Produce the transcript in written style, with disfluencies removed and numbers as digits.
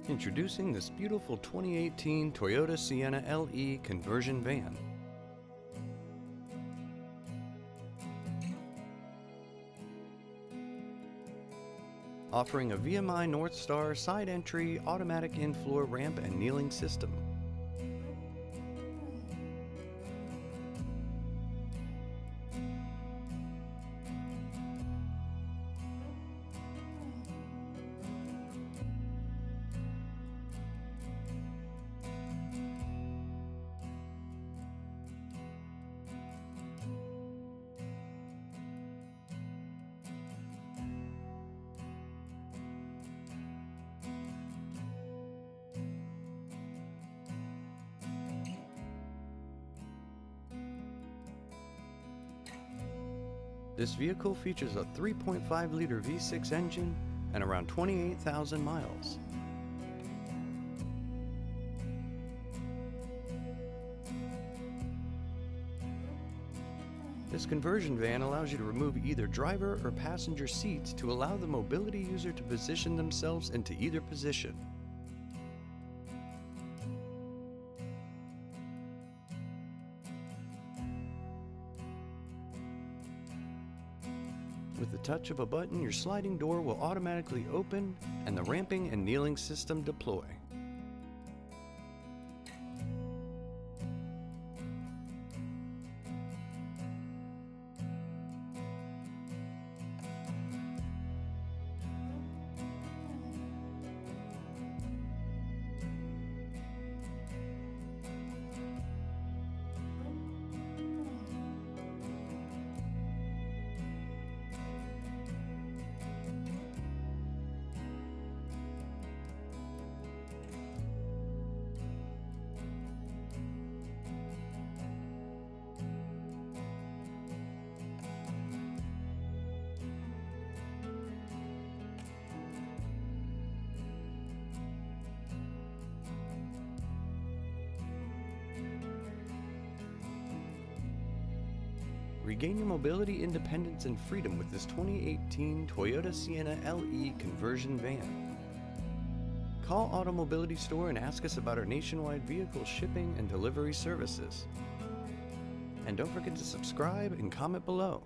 Introducing this beautiful 2018 Toyota Sienna LE Conversion van. Offering a VMI Northstar side entry, automatic in-floor ramp and kneeling system. This vehicle features a 3.5-liter V6 engine and around 28,000 miles. This conversion van allows you to remove either driver or passenger seats to allow the mobility user to position themselves into either position. With the touch of a button, your sliding door will automatically open and the ramping and kneeling system deploy. Regain your mobility, independence, and freedom with this 2018 Toyota Sienna LE Conversion van. Call AutoMobility store and ask us about our nationwide vehicle shipping and delivery services. And don't forget to subscribe and comment below.